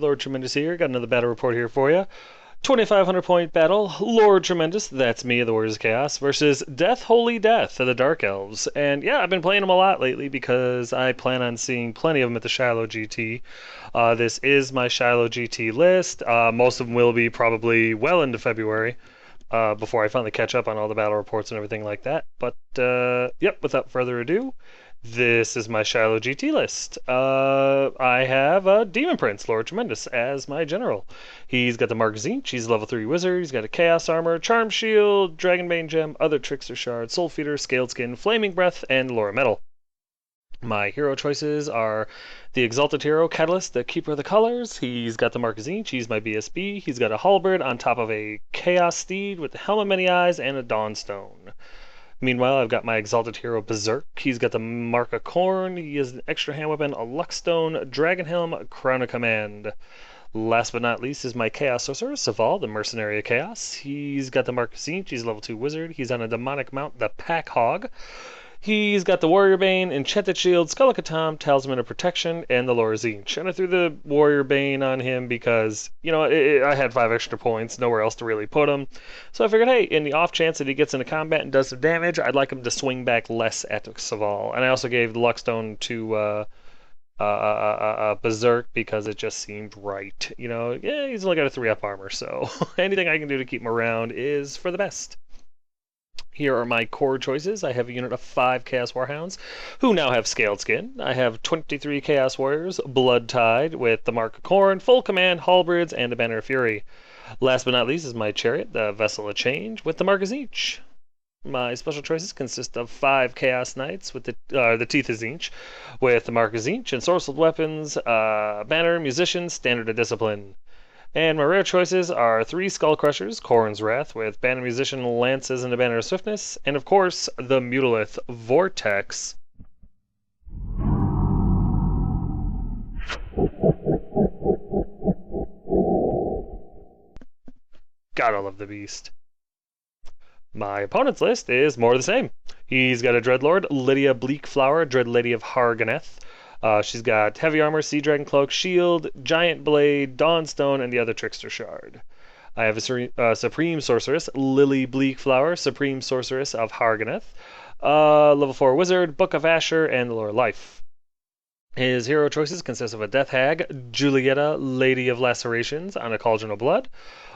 Lord Tremendous here. Got another battle report here for you. 2,500 point battle. Lord Tremendous, that's me, the Warriors of Chaos, versus Death Holy Death of the Dark Elves. And yeah, I've been playing them a lot lately because I plan on seeing plenty of them at the Shiloh GT. This is my Shiloh GT list. Most of them will be probably well into February. Before I finally catch up on all the battle reports and everything like that. But, yep, without further ado, this is my Shiloh GT list. I have Demon Prince, Lord Tremendous, as my general. He's got the Mark Zinch, he's level 3 wizard, he's got a Chaos Armor, Charm Shield, Dragonbane Gem, other Trickster Shard, Soul Feeder, Scaled Skin, Flaming Breath, and Laura Metal. My hero choices are the Exalted Hero, Catalyst, the Keeper of the Colors. He's got the Mark Zinch, he's my BSB. He's got a Halberd on top of a Chaos Steed with the Helm of Many Eyes and a Dawnstone. Meanwhile, I've got my Exalted Hero, Berserk. He's got the Mark of Corn, he has an extra hand weapon, a Luckstone, Dragon Helm, Crown of Command. Last but not least is my Chaos Sorcerer, Saval, the Mercenary of Chaos. He's got the Mark Zinch, he's level 2 wizard. He's on a demonic mount, the Pack Hog. He's got the Warrior Bane, Enchanted Shield, Skull of Catan, Talisman of Protection, and the Laura Zinch. And I threw the Warrior Bane on him because, you know, I had 5 extra points, nowhere else to really put him. So I figured, hey, in the off chance that he gets into combat and does some damage, I'd like him to swing back less at Saval. And I also gave the Luckstone to Berserk because it just seemed right. You know, yeah, he's only got a 3-up armor, so anything I can do to keep him around is for the best. Here are my core choices. I have a unit of 5 Chaos Warhounds, who now have Scaled Skin. I have 23 Chaos Warriors, Blood Tide, with the Mark of Corn, Full Command, Halberds, and a Banner of Fury. Last but not least is my Chariot, the Vessel of Change, with the Mark of Zinch. My special choices consist of 5 Chaos Knights with the Teeth of Zinch, with the Mark of Zinch, and Sorcered Weapons, Banner, Musician, Standard of Discipline. And my rare choices are 3 Skull Crushers, Corn's Wrath, with Banner Musician, Lances, and a Banner of Swiftness, and of course, the Mutalith Vortex. Gotta love the beast. My opponent's list is more of the same. He's got a Dreadlord, Lydia Bleakflower, Dread Lady of Harganeth. She's got Heavy Armor, Sea Dragon Cloak, Shield, Giant Blade, Dawnstone, and the other Trickster Shard. I have a Supreme Sorceress, Lily Bleakflower, Supreme Sorceress of Harganeth, level 4 Wizard, Book of Asher, and the Lore of Life. His hero choices consist of a Death Hag, Julieta, Lady of Lacerations, on a Cauldron of Blood,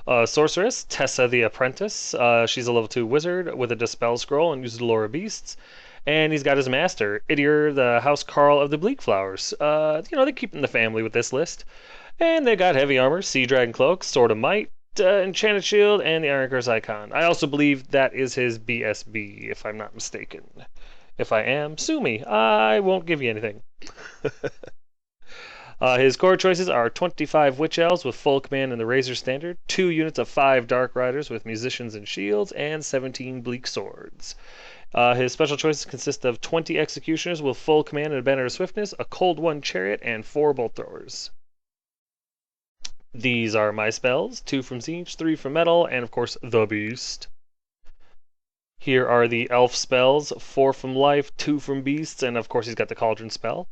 Sorceress, Tessa the Apprentice. She's a level 2 Wizard with a Dispel Scroll and uses the Lore of Beasts. And he's got his master, Idir, the House Carl of the Bleak Flowers. You know, they're keeping the family with this list. And they got Heavy Armor, Sea Dragon Cloak, Sword of Might, Enchanted Shield, and the Iron Curse Icon. I also believe that is his BSB, if I'm not mistaken. If I am, sue me. I won't give you anything. His core choices are 25 Witch Elves with Full Command and the Razor Standard, 2 units of 5 Dark Riders with Musicians and Shields, and 17 Bleak Swords. His special choices consist of 20 Executioners with Full Command and a Banner of Swiftness, a Cold One Chariot, and 4 Bolt Throwers. These are my spells, 2 from Zinch, 3 from Metal, and of course the Beast. Here are the Elf spells, 4 from Life, 2 from Beasts, and of course he's got the Cauldron spell.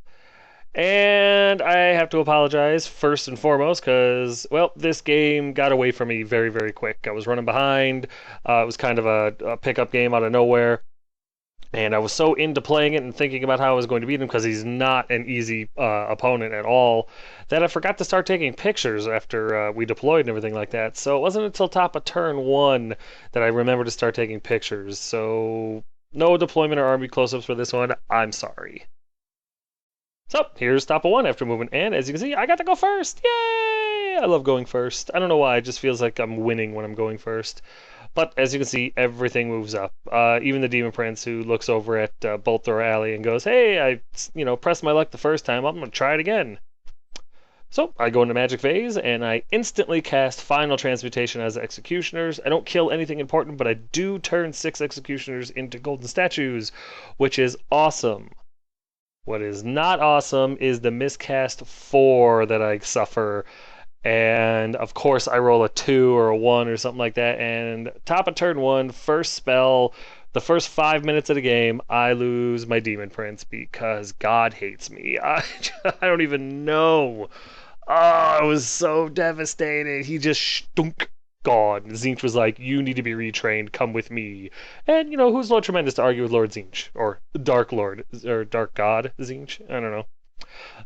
And I have to apologize first and foremost because, well, this game got away from me very, very quick. I was running behind. It was kind of a pickup game out of nowhere. And I was so into playing it and thinking about how I was going to beat him because he's not an easy opponent at all that I forgot to start taking pictures after we deployed and everything like that. So it wasn't until top of turn 1 that I remembered to start taking pictures. So no deployment or army close-ups for this one. I'm sorry. So here's top of 1 after movement. And as you can see, I got to go first. Yay! I love going first. I don't know why. It just feels like I'm winning when I'm going first. But as you can see, everything moves up. Even the Demon Prince, who looks over at Bolt Thrower Alley and goes, "Hey, I pressed my luck the first time. I'm gonna try it again." So I go into Magic Phase and I instantly cast Final Transmutation as Executioners. I don't kill anything important, but I do turn 6 Executioners into Golden Statues, which is awesome. What is not awesome is the miscast 4 that I suffer. And of course I roll a 2 or a 1 or something like that, and top of turn 1, first spell, the first 5 minutes of the game, I lose my Demon Prince because God hates me. I don't even know. Oh, I was so devastated. He just stunk. Gone. Zinch was like, you need to be retrained, come with me. And, you know, who's Lord Tremendous to argue with Lord Zinch? Or Dark Lord, or Dark God Zinch? I don't know.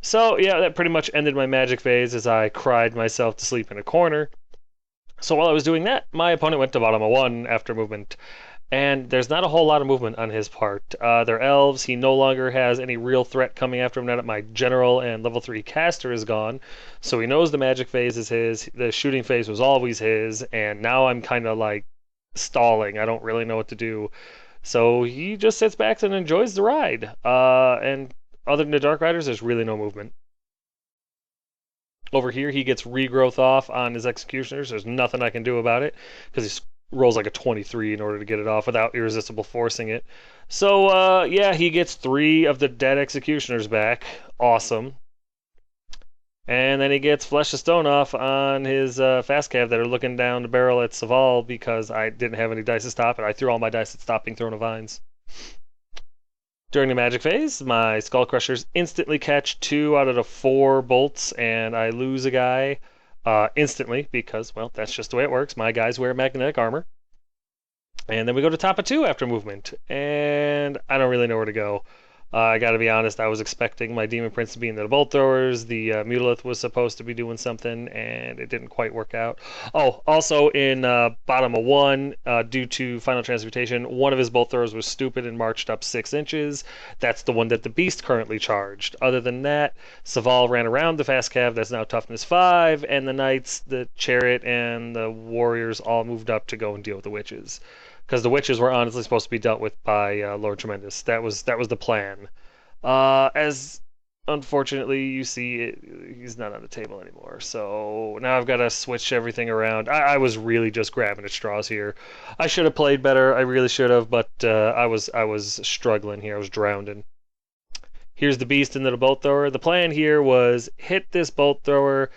So, yeah, that pretty much ended my magic phase as I cried myself to sleep in a corner. So while I was doing that, my opponent went to bottom of 1 after movement. And there's not a whole lot of movement on his part. They're elves. He no longer has any real threat coming after him now that my general and level 3 caster is gone. So he knows the magic phase is his. The shooting phase was always his. And now I'm kind of like stalling. I don't really know what to do. So he just sits back and enjoys the ride. And other than the Dark Riders, there's really no movement. Over here, he gets regrowth off on his executioners. There's nothing I can do about it because he's rolls like a 23 in order to get it off without irresistible forcing it. So, yeah, he gets 3 of the dead executioners back. Awesome. And then he gets Flesh of Stone off on his fast cav that are looking down the barrel at Saval because I didn't have any dice to stop it. I threw all my dice at stopping Throne of Vines. During the magic phase, my Skull Crushers instantly catch 2 out of the 4 bolts, and I lose a guy instantly because, well, that's just the way it works. My guys wear magnetic armor. And then we go to top of 2 after movement, and I don't really know where to go. I gotta be honest, I was expecting my Demon Prince to be into the bolt throwers. The Mutalith was supposed to be doing something, and it didn't quite work out. Oh, also in bottom of 1, due to Final Transmutation, one of his bolt throwers was stupid and marched up 6 inches. That's the one that the Beast currently charged. Other than that, Saval ran around the fast cav that's now toughness 5, and the Knights, the Chariot, and the Warriors all moved up to go and deal with the Witches. Because the witches were honestly supposed to be dealt with by Lord Tremendous. That was the plan. As unfortunately you see, he's not on the table anymore. So now I've got to switch everything around. I was really just grabbing at straws here. I should have played better. I really should have, but I was struggling here. I was drowning. Here's the beast into the bolt thrower. The plan here was hit this bolt thrower,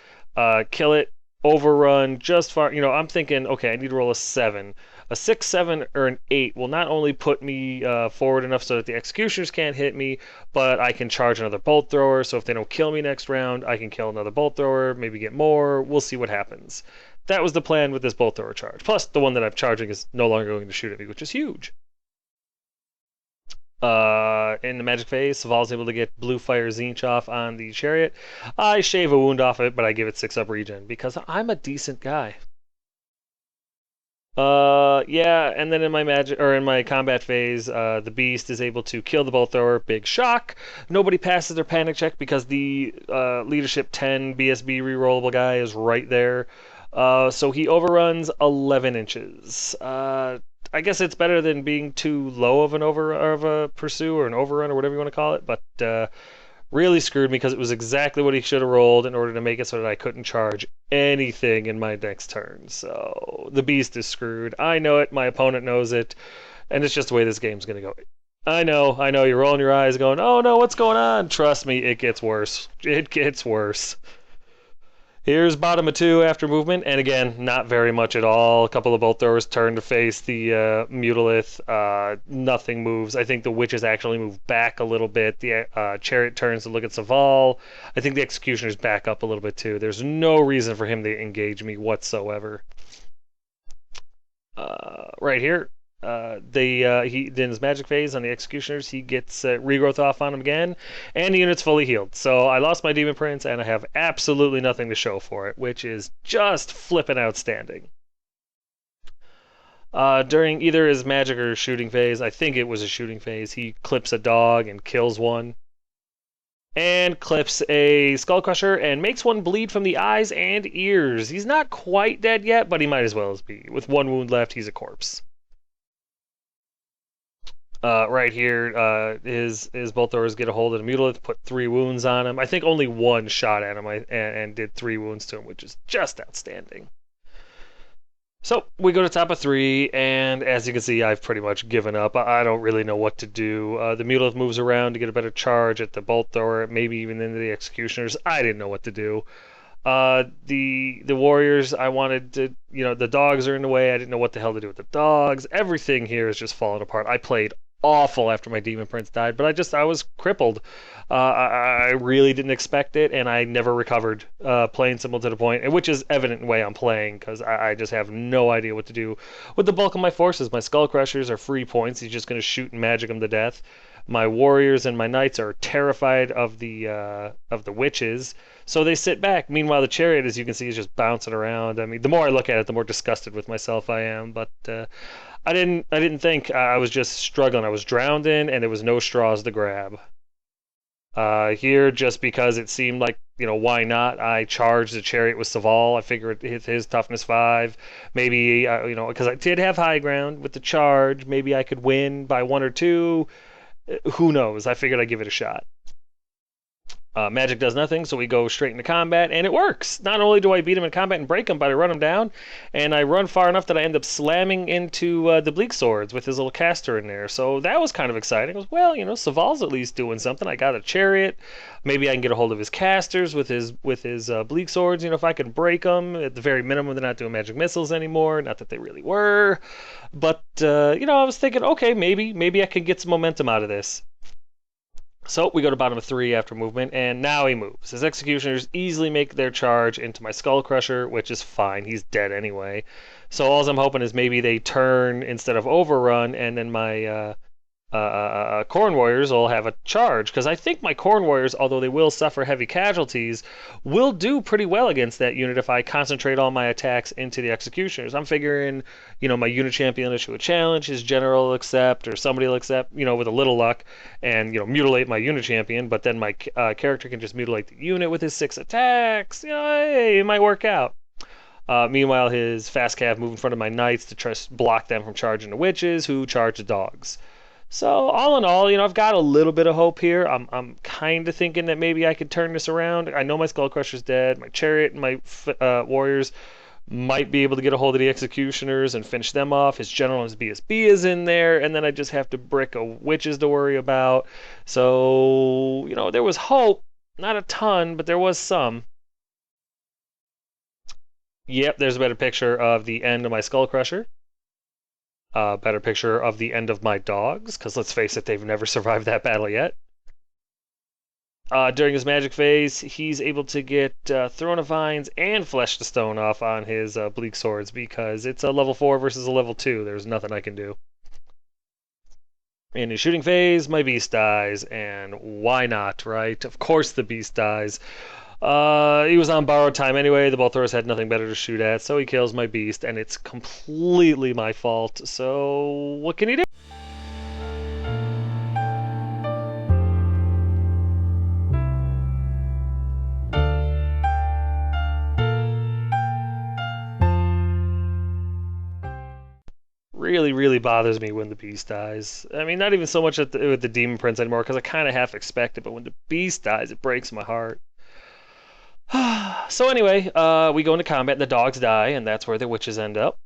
kill it, overrun just far. You know, I'm thinking, okay, I need to roll a 7. A 6, 7, or an 8 will not only put me forward enough so that the executioners can't hit me, but I can charge another bolt thrower. So if they don't kill me next round, I can kill another bolt thrower, maybe get more. We'll see what happens. That was the plan with this bolt thrower charge. Plus, the one that I'm charging is no longer going to shoot at me, which is huge. In the magic phase, Saval's able to get Blue Fire Zinch off on the Chariot. I shave a wound off it, but I give it 6 up regen because I'm a decent guy. Yeah, and then in my magic or in my combat phase, the beast is able to kill the bolt thrower. Big shock. Nobody passes their panic check because the leadership 10 BSB rerollable guy is right there. So he overruns 11 inches. I guess it's better than being too low of a pursue or an overrun or whatever you want to call it, but really screwed me because it was exactly what he should have rolled in order to make it so that I couldn't charge anything in my next turn. So the beast is screwed. I know it, my opponent knows it, and it's just the way this game's going to go. I know, you're rolling your eyes going, oh no, what's going on? Trust me, it gets worse. It gets worse. Here's bottom of 2 after movement, and again, not very much at all. A couple of bolt throwers turn to face the Mutalith. Nothing moves. I think the witches actually move back a little bit. The Chariot turns to look at Saval. I think the Executioner's back up a little bit too. There's no reason for him to engage me whatsoever. Right here, he in his magic phase on the executioners, he gets regrowth off on him again, and the unit's fully healed. So I lost my Demon Prince, and I have absolutely nothing to show for it, which is just flippin' outstanding. During either his magic or shooting phase, I think it was a shooting phase, he clips a dog and kills one, and clips a Skull Crusher and makes one bleed from the eyes and ears. He's not quite dead yet, but he might as well as be. With 1 wound left, he's a corpse. Right here, his bolt throwers get a hold of the Mutalith, put 3 wounds on him. I think only 1 shot at him and did 3 wounds to him, which is just outstanding. So we go to top of 3, and as you can see, I've pretty much given up. I don't really know what to do. The Mutalith moves around to get a better charge at the bolt thrower, maybe even into the executioners. I didn't know what to do. The Warriors, I wanted to, the dogs are in the way. I didn't know what the hell to do with the dogs. Everything here is just falling apart. I played awful after my Demon Prince died, but I was crippled. I really didn't expect it, and I never recovered playing Simple to the Point, which is evident in the way I'm playing, because I just have no idea what to do with the bulk of my forces. My Skull Crushers are free points. He's just going to shoot and magic them to death. My warriors and my knights are terrified of the witches, so they sit back. Meanwhile, the chariot, as you can see, is just bouncing around. I mean, the more I look at it, the more disgusted with myself I am. But I didn't think. I was just struggling. I was drowned in, and there was no straws to grab. Here, just because it seemed like, why not? I charged the chariot with Saval. I figured his toughness 5. Maybe, because I did have high ground with the charge. Maybe I could win by 1 or 2. Who knows? I figured I'd give it a shot. Magic does nothing, so we go straight into combat, and it works. Not only do I beat him in combat and break him, but I run him down, and I run far enough that I end up slamming into the Bleak Swords with his little caster in there. So that was kind of exciting. I was, well, Saval's at least doing something. I got a chariot. Maybe I can get a hold of his casters with his Bleak Swords. If I can break them, at the very minimum, they're not doing magic missiles anymore. Not that they really were. But, I was thinking, okay, maybe I can get some momentum out of this. So we go to bottom of 3 after movement, and now he moves. His executioners easily make their charge into my Skull Crusher, which is fine. He's dead anyway. So all I'm hoping is maybe they turn instead of overrun, and then my Khorne Warriors will have a charge, because I think my Khorne Warriors, although they will suffer heavy casualties, will do pretty well against that unit if I concentrate all my attacks into the Executioners. I'm figuring, my unit champion will issue a challenge, his general will accept, or somebody will accept, with a little luck, and, mutilate my unit champion, but then my character can just mutilate the unit with his 6 attacks. Hey, it might work out. Meanwhile, his fast cav move in front of my knights to try to block them from charging the witches, who charge the dogs. So all in all, I've got a little bit of hope here. I'm kind of thinking that maybe I could turn this around. I know my Skull Crusher's dead. My chariot and my warriors might be able to get a hold of the executioners and finish them off. His general and his BSB is in there, and then I just have to brick a witches to worry about. So, there was hope. Not a ton, but there was some. Yep, there's a better picture of the end of my Skull Crusher. Better picture of the end of my dogs, because let's face it, they've never survived that battle yet. During his magic phase, he's able to get Throne of Vines and Flesh to Stone off on his Bleak Swords, because it's a level 4 versus a level 2. There's nothing I can do. In his shooting phase, my beast dies, and why not, right? Of course the beast dies. He was on borrowed time anyway. The bolt throwers had nothing better to shoot at, so he kills my beast, and it's completely my fault. So what can he do? Really, really bothers me when the beast dies. I mean, not even so much with the Demon Prince anymore, because I kind of half expect it, but when the beast dies, it breaks my heart. So anyway, we go into combat and the dogs die, and that's where the witches end up.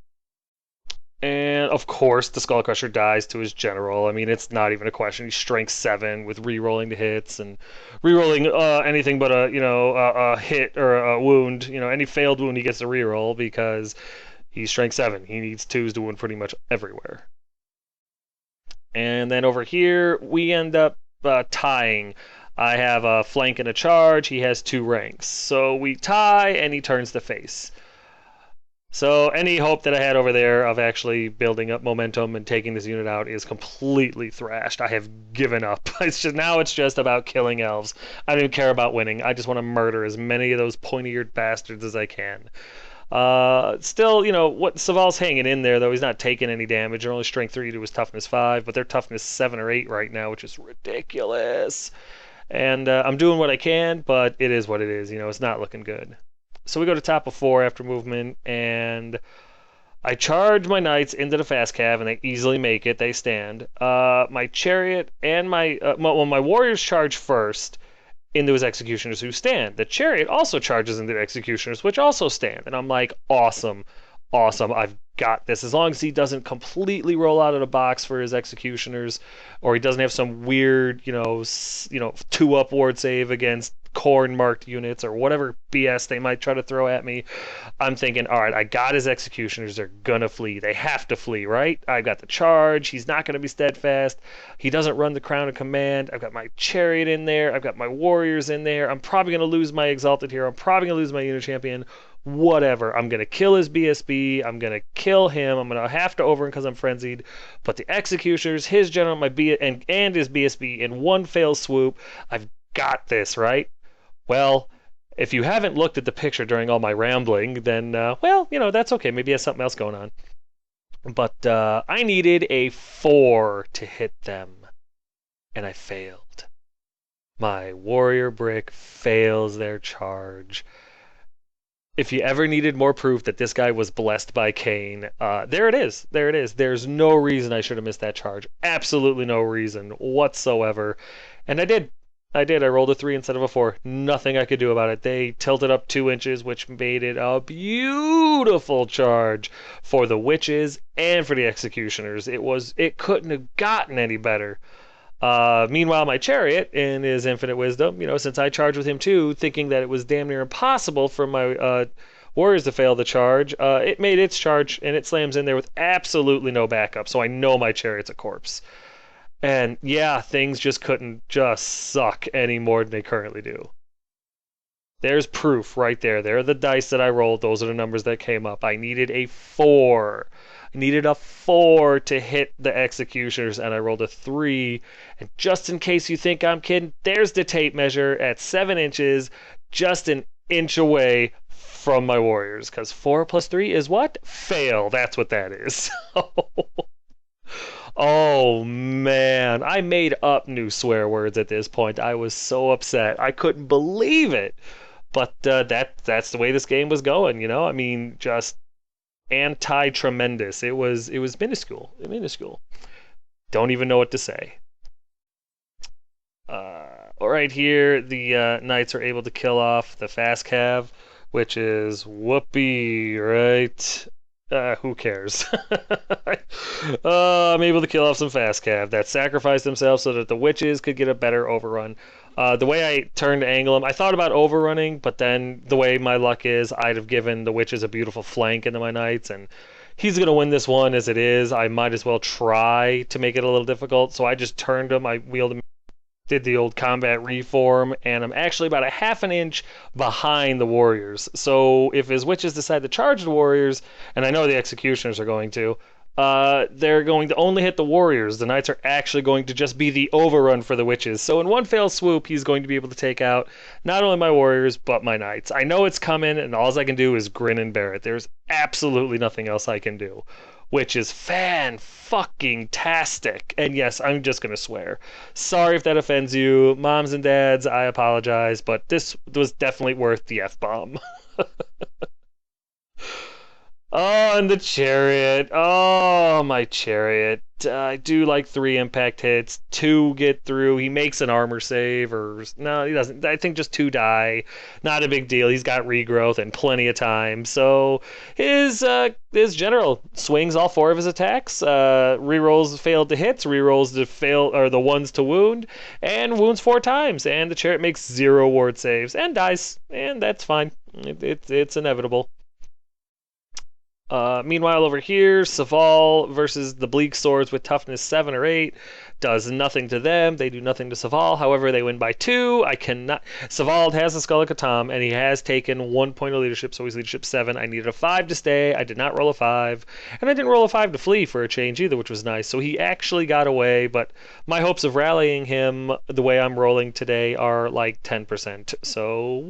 And of course, the Skull Crusher dies to his general. I mean, it's not even a question. He's strength 7 with re-rolling the hits and re-rolling anything but a hit or a wound. Any failed wound he gets to re-roll because he's strength 7. He needs 2s to wound pretty much everywhere. And then over here, we end up tying. I have a flank and a charge. He has 2 ranks. So we tie, and he turns the face. So any hope that I had over there of actually building up momentum and taking this unit out is completely thrashed. I have given up. Now it's just about killing elves. I don't even care about winning. I just want to murder as many of those pointy-eared bastards as I can. Still, what Saval's hanging in there, though. He's not taking any damage. They're only strength 3 to his toughness 5, but they're toughness 7 or 8 right now, which is ridiculous. And I'm doing what I can, but it is what it is. It's not looking good. So we go to top of 4 after movement, and I charge my knights into the fast cav, and they easily make it. They stand. My chariot and my warriors charge first into his executioners, who stand. The chariot also charges into the executioners, which also stand. And I'm like, awesome. I've got this. As long as he doesn't completely roll out of the box for his executioners, or he doesn't have some weird, 2 up ward save against corn marked units or whatever BS they might try to throw at me. I'm thinking, all right, I got his executioners. They're gonna flee. They have to flee, right? I've got the charge. He's not gonna be steadfast. He doesn't run the crown of command. I've got my chariot in there. I've got my warriors in there. I'm probably gonna lose my exalted hero. I'm probably gonna lose my unit champion. Whatever. I'm gonna kill his BSB. I'm gonna kill him. I'm gonna have to over him because I'm frenzied. But the executioners, his general, my B and his BSB in one fell swoop. I've got this, right? Well, if you haven't looked at the picture during all my rambling, then, well, that's okay. Maybe he has something else going on. But I needed a 4 to hit them, and I failed. My warrior brick fails their charge. If you ever needed more proof that this guy was blessed by Cain, there it is. There it is. There's no reason I should have missed that charge. Absolutely no reason whatsoever. And I did. I rolled a 3 instead of a 4. Nothing I could do about it. They tilted up 2 inches, which made it a beautiful charge for the witches and for the executioners. It couldn't have gotten any better. Meanwhile, my chariot, in his infinite wisdom, since I charged with him too, thinking that it was damn near impossible for my warriors to fail the charge, it made its charge, and it slams in there with absolutely no backup, so I know my chariot's a corpse. And yeah, things just couldn't just suck any more than they currently do. There's proof right there. There are the dice that I rolled. Those are the numbers that came up. I needed a 4. I needed a 4 to hit the executioners, and I rolled a 3. And just in case you think I'm kidding, there's the tape measure at 7 inches, just an inch away from my warriors. Because 4 plus 3 is what? Fail. That's what that is. Oh man, I made up new swear words at this point. I was so upset. I couldn't believe it. But that's the way this game was going, I mean, just anti-tremendous. It was minuscule. Minuscule. Don't even know what to say. All right, here the knights are able to kill off the fast cav, which is whoopee, right? Who cares? I'm able to kill off some fast cav that sacrificed themselves so that the witches could get a better overrun. The way I turned to angle them, I thought about overrunning, but then the way my luck is, I'd have given the witches a beautiful flank into my knights, and he's going to win this one as it is. I might as well try to make it a little difficult, so I just turned him, I wheeled him, did the old combat reform, and I'm actually about a half an inch behind the warriors. So if his witches decide to charge the warriors, and I know the executioners are going to, they're going to only hit the warriors. The knights are actually going to just be the overrun for the witches. So in one fell swoop, he's going to be able to take out not only my warriors, but my knights. I know it's coming, and all I can do is grin and bear it. There's absolutely nothing else I can do, which is fan-fucking-tastic. And yes, I'm just going to swear. Sorry if that offends you. Moms and dads, I apologize, but this was definitely worth the F-bomb. Oh, and the chariot. Oh, my chariot. I do like 3 impact hits. 2 get through. He makes an armor save, or no, he doesn't. I think just 2 die. Not a big deal. He's got regrowth and plenty of time. So his general swings all 4 of his attacks. Rerolls failed to hits. Rerolls the fail or the ones to wound, and wounds 4 times. And the chariot makes 0 ward saves and dies, and that's fine. It's inevitable. Meanwhile, over here, Saval versus the Bleak Swords with toughness 7 or 8 does nothing to them. They do nothing to Saval. However, they win by 2. I cannot. Saval has the Skull of Katam, and he has taken 1 point of leadership, so he's leadership 7. I needed a 5 to stay. I did not roll a 5, and I didn't roll a 5 to flee for a change either, which was nice. So he actually got away, but my hopes of rallying him the way I'm rolling today are like 10%. So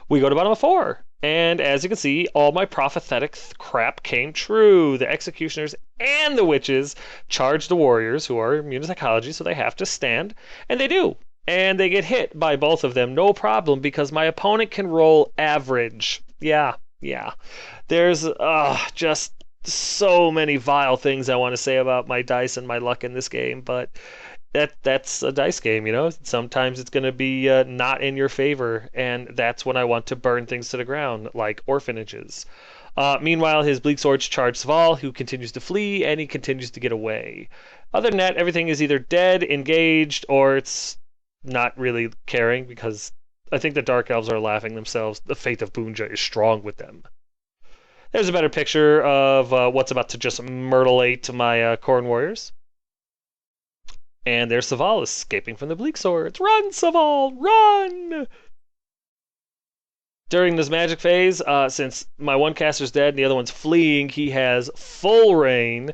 we go to bottom of 4. And as you can see, all my prophetic crap came true. The executioners and the witches charge the warriors, who are immune to psychology, so they have to stand. And they do. And they get hit by both of them, no problem, because my opponent can roll average. Yeah. There's just so many vile things I want to say about my dice and my luck in this game, but that's a dice game, Sometimes it's going to be not in your favor, and that's when I want to burn things to the ground, like orphanages. Meanwhile, his Bleak Swords charge Saval, who continues to flee, and he continues to get away. Other than that, everything is either dead, engaged, or it's not really caring, because I think the Dark Elves are laughing themselves. The fate of Boonja is strong with them. There's a better picture of what's about to just myrtlate my Khorne warriors. And there's Saval escaping from the Bleak Swords. Run, Saval, run! During this magic phase, since my one caster's dead and the other one's fleeing, he has full reign.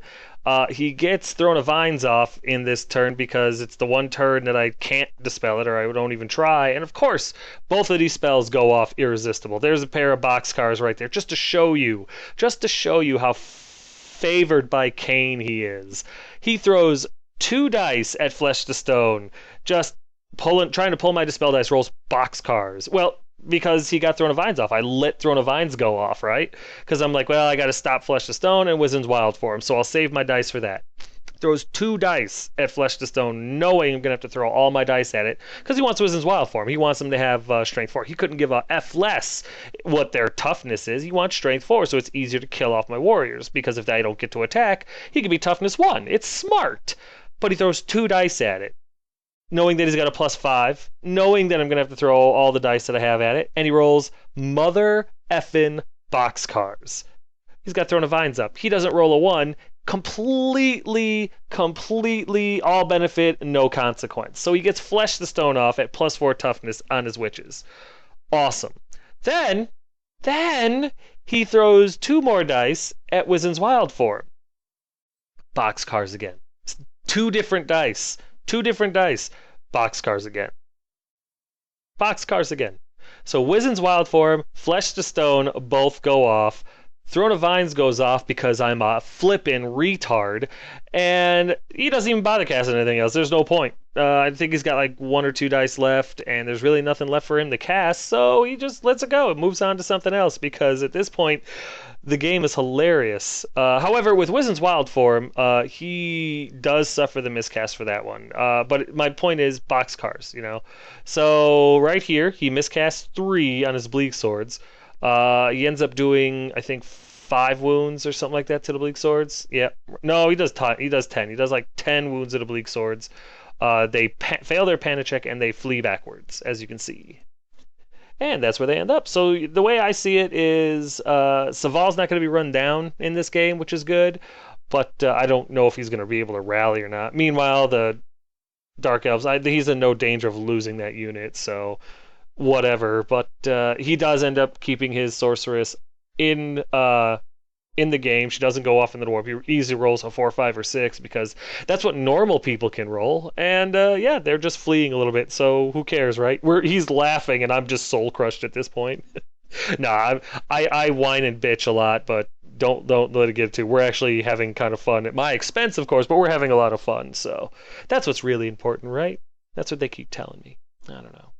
He gets Throne of Vines off in this turn because it's the one turn that I can't dispel it, or I don't even try. And of course, both of these spells go off irresistible. There's a pair of boxcars right there, just to show you how favored by Kane he is. He throws 2 dice at Flesh to Stone, just trying to pull my dispel dice, rolls boxcars. Well, because he got Throne of Vines off. I let Throne of Vines go off, right? Because I'm like, well, I got to stop Flesh to Stone and Wisdom's Wild for him, so I'll save my dice for that. Throws 2 dice at Flesh to Stone, knowing I'm going to have to throw all my dice at it, because he wants Wisdom's Wild for him. He wants them to have Strength 4. He couldn't give a F less what their toughness is. He wants Strength 4, so it's easier to kill off my warriors, because if I don't get to attack, he could be Toughness 1. It's smart. But he throws 2 dice at it, knowing that he's got a +5, knowing that I'm going to have to throw all the dice that I have at it, and he rolls mother effing boxcars. He's got Throne of Vines up. He doesn't roll a 1. Completely all benefit, no consequence. So he gets Flesh the Stone off at +4 toughness on his witches. Awesome. Then he throws 2 more dice at Wisdom's Wild for him. Boxcars again. 2 different dice. 2 different dice. Boxcars again. Boxcars again. So Wisdom's Wild Form, Flesh to Stone, both go off. Throne of Vines goes off because I'm a flippin' retard. And he doesn't even bother casting anything else. There's no point. I think he's got like 1 or 2 dice left, and there's really nothing left for him to cast, so he just lets it go. It moves on to something else, because at this point, the game is hilarious. However, with Wisdom's Wild Form, he does suffer the miscast for that one. But my point is boxcars, you know. So right here, he miscasts 3 on his Bleak Swords. He ends up doing, I think, 5 wounds or something like that to the Bleak Swords. Yeah. No, he does 10. He does 10. He does like 10 wounds to the Bleak Swords. They fail their panic check and they flee backwards, as you can see. And that's where they end up. So the way I see it is Saval's not going to be run down in this game, which is good. But I don't know if he's going to be able to rally or not. Meanwhile, the Dark Elves, he's in no danger of losing that unit, so whatever. But he does end up keeping his Sorceress in the game. She doesn't go off in the warp. He easily rolls a 4, 5, or 6 because that's what normal people can roll. And yeah, they're just fleeing a little bit, so who cares, right? He's laughing, and I'm just soul crushed at this point. Nah, I whine and bitch a lot, but don't let it get to. We're actually having kind of fun at my expense, of course, but we're having a lot of fun. So that's what's really important, right? That's what they keep telling me. I don't know.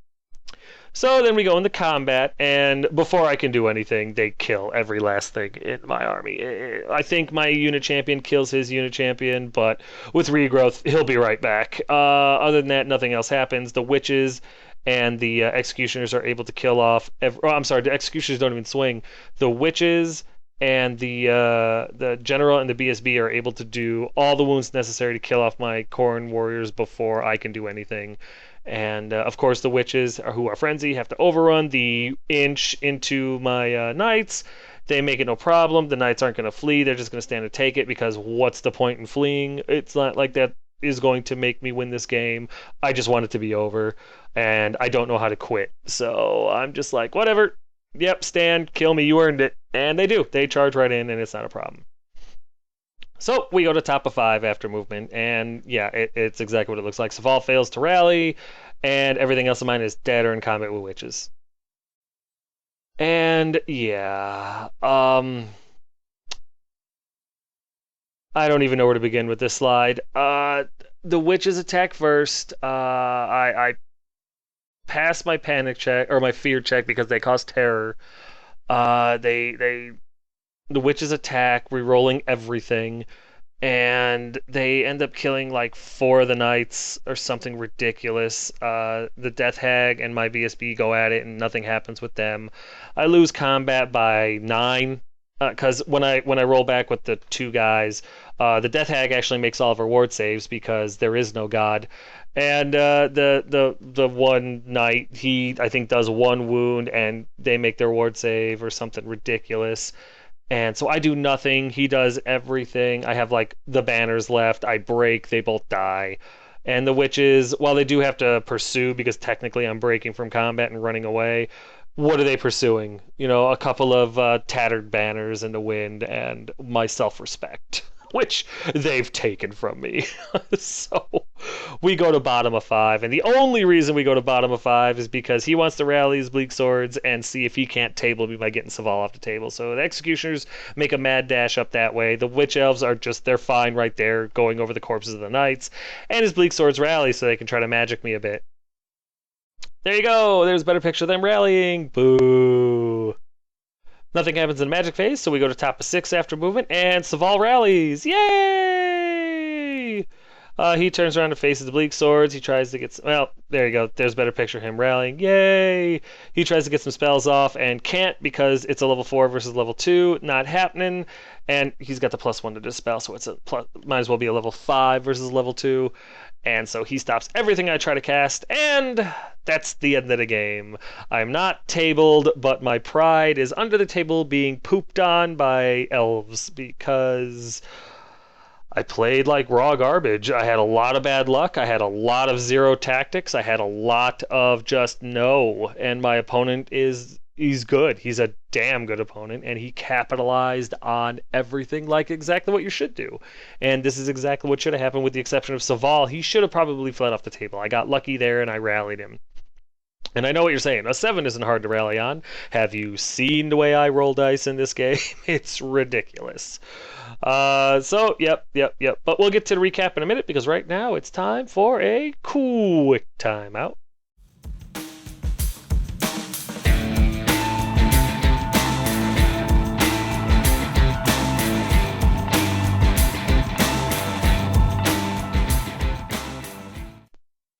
So then we go into combat, and before I can do anything, they kill every last thing in my army. I think my unit champion kills his unit champion, but with regrowth, he'll be right back. Other than that, nothing else happens. The witches and the executioners are able to kill off. I'm sorry, the executioners don't even swing. The witches and the general and the BSB are able to do all the wounds necessary to kill off my Khorne warriors before I can do anything. And of course, the witches who are frenzy have to overrun the inch into my knights. They make it no problem. The knights aren't going to flee. They're just going to stand and take it, because what's the point in fleeing? It's not like that is going to make me win this game. I just want it to be over, and I don't know how to quit. So I'm just like, whatever. Yep, stand, kill me, you earned it. And they do. They charge right in, and it's not a problem. So we go to top of 5 after movement, and yeah, it's exactly what it looks like. Saval fails to rally, and everything else of mine is dead or in combat with witches. And yeah, I don't even know where to begin with this slide. The witches attack first. I pass my panic check, or my fear check, because they cause terror. The witches attack, re-rolling everything, and they end up killing like 4 of the knights or something ridiculous. The Death Hag and my BSB go at it, and nothing happens with them. I lose combat by 9, because when I roll back with the 2 guys, The Death Hag actually makes all of her ward saves because there is no god. And the one knight, he I think does one wound and they make their ward save or something ridiculous. And so I do nothing. He does everything. I have like the banners left. I break. They both die. And the witches, while they do have to pursue because technically I'm breaking from combat and running away, what are they pursuing? You know, a couple of tattered banners in the wind and my self-respect, which they've taken from me. So we go to bottom of 5, and the only reason we go to bottom of 5 is because he wants to rally his bleak swords and see if he can't table me by getting Saval off the table. So the executioners make a mad dash up that way. The witch elves are just, they're fine right there going over the corpses of the knights, and his bleak swords rally so they can try to magic me a bit. There you go. There's a better picture of them rallying. Boo. Nothing happens in the magic phase, so we go to top of 6 after movement, and Saval rallies. Yay! He turns around and faces the bleak swords. He tries to get well, there you go. There's a better picture of him rallying. Yay! He tries to get some spells off and can't because it's a level 4 versus level 2. Not happening. And he's got the +1 to dispel, so it's a plus, might as well be a level 5 versus level 2. And so he stops everything I try to cast, and that's the end of the game. I'm not tabled, but my pride is under the table being pooped on by elves because I played like raw garbage. I had a lot of bad luck. I had a lot of zero tactics. I had a lot of just no. And my opponent he's good. He's a damn good opponent, and he capitalized on everything like exactly what you should do. And this is exactly what should have happened with the exception of Saval. He should have probably fled off the table. I got lucky there, and I rallied him. And I know what you're saying. A 7 isn't hard to rally on. Have you seen the way I roll dice in this game? It's ridiculous. So, yep. But we'll get to the recap in a minute because right now it's time for a quick timeout.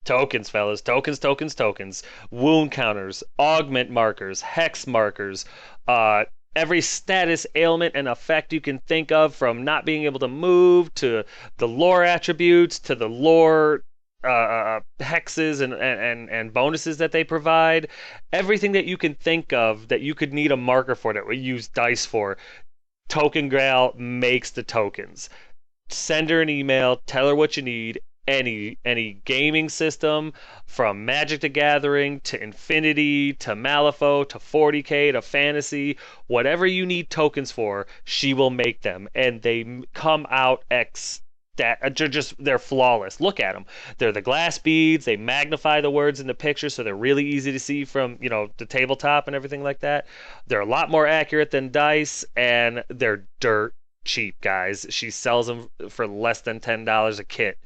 Tokens, fellas. Tokens. Wound counters, augment markers, hex markers, every status, ailment, and effect you can think of, from not being able to move to the lore attributes to the lore hexes and bonuses that they provide. Everything that you can think of that you could need a marker for, that we use dice for, Token Grail makes the tokens. Send her an email, tell her what you need. Any gaming system, from Magic the Gathering to Infinity to Malifaux to 40k to Fantasy, whatever you need tokens for, she will make them, and they come out they're flawless. Look at them. They're the glass beads. They magnify the words in the picture, so they're really easy to see from, the tabletop and everything like that. They're a lot more accurate than dice, and they're dirt cheap, guys. She sells them for less than $10 a kit.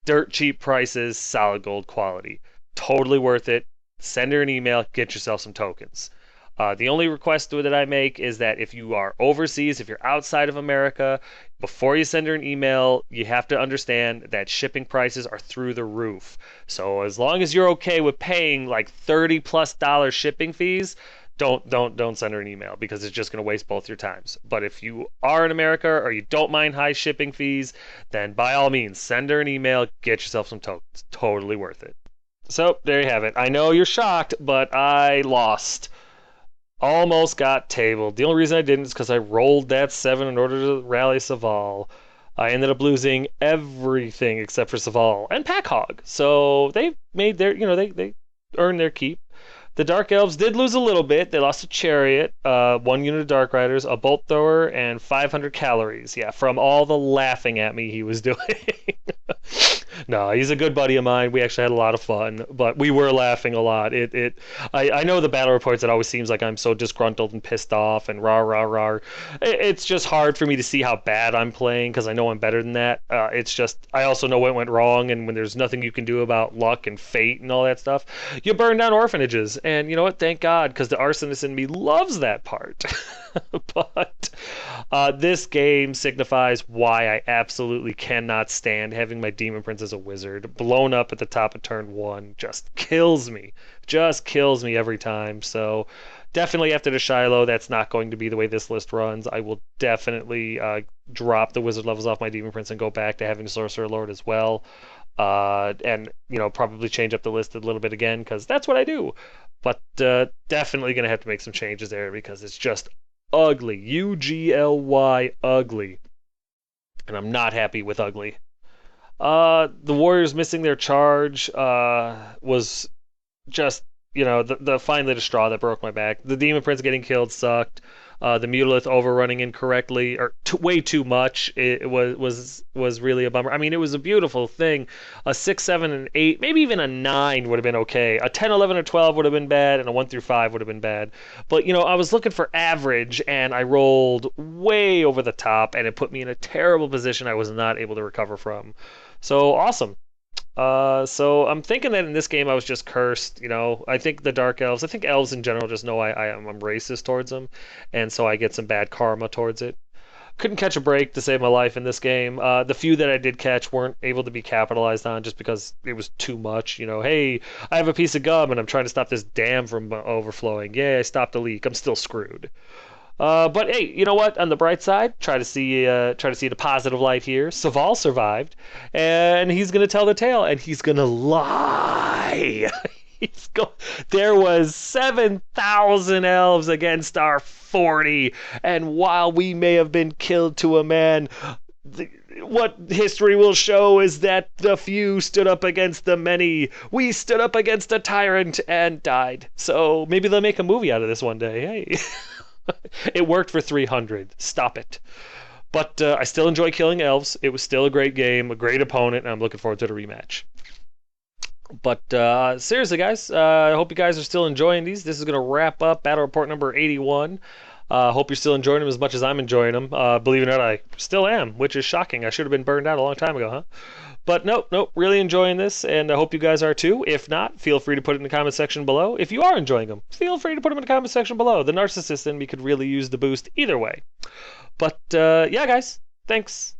Dirt cheap prices, solid gold quality. Totally worth it. Send her an email, get yourself some tokens. The only request that I make is that if you are overseas, if you're outside of America, before you send her an email, you have to understand that shipping prices are through the roof. So as long as you're okay with paying like $30+ shipping fees, don't send her an email, because it's just going to waste both your times. But if you are in America or you don't mind high shipping fees, then by all means, send her an email, get yourself some tokens. Totally worth it. So there you have it. I know you're shocked, but I lost. Almost got tabled. The only reason I didn't is because I rolled that 7 in order to rally Saval. I ended up losing everything except for Saval and Pack Hog. So they made their, they earned their keep. The Dark Elves did lose a little bit. They lost a Chariot, 1 unit of Dark Riders, a Bolt Thrower, and 500 calories. Yeah, from all the laughing at me he was doing. No, he's a good buddy of mine. We actually had a lot of fun, but we were laughing a lot. I know the battle reports, it always seems like I'm so disgruntled and pissed off and rah. It's just hard for me to see how bad I'm playing because I know I'm better than that. It's just, I also know what went wrong, and when there's nothing you can do about luck and fate and all that stuff, you burn down orphanages. And you know what? Thank God, because the arsonist in me loves that part. But this game signifies why I absolutely cannot stand having my Demon Prince as a wizard. Blown up at the top of turn 1 just kills me. Just kills me every time. So Definitely after the Shiloh, that's not going to be the way this list runs. I will definitely drop the wizard levels off my Demon Prince and go back to having Sorcerer Lord as well. And, probably change up the list a little bit again, because that's what I do. But definitely going to have to make some changes there because it's just ugly. UGLY ugly. And I'm not happy with ugly. The Warriors missing their charge was just, finally the straw that broke my back. The Demon Prince getting killed sucked. The Mutalith overrunning incorrectly, or way too much, it was really a bummer. I mean, it was a beautiful thing. A 6, 7, and 8, maybe even a 9 would have been okay. A 10, 11, or 12 would have been bad, and a 1 through 5 would have been bad. But, I was looking for average, and I rolled way over the top, and it put me in a terrible position I was not able to recover from. So, awesome. So I'm thinking that in this game I was just cursed. I think the Dark Elves, I think Elves in general just know I'm racist towards them, and so I get some bad karma towards it. Couldn't catch a break to save my life in this game. The few that I did catch weren't able to be capitalized on just because it was too much. Hey, I have a piece of gum and I'm trying to stop this dam from overflowing. Yeah, I stopped the leak. I'm still screwed. But hey, you know what? On the bright side, try to see the positive light here. Saval survived, and he's gonna tell the tale, and he's gonna lie. There was 7,000 elves against our 40, and while we may have been killed to a man, what history will show is that the few stood up against the many. We stood up against a tyrant and died. So maybe they'll make a movie out of this one day. Hey. It worked for 300. Stop it. But I still enjoy killing elves. It was still a great game, a great opponent, and I'm looking forward to the rematch. But seriously, guys, I hope you guys are still enjoying these. This is going to wrap up Battle Report number 81. Hope you're still enjoying them as much as I'm enjoying them. Believe it or not, I still am, which is shocking. I should have been burned out a long time ago, huh? But nope, really enjoying this, and I hope you guys are too. If not, feel free to put it in the comment section below. If you are enjoying them, feel free to put them in the comment section below. The narcissist in me could really use the boost either way. But yeah, guys, thanks.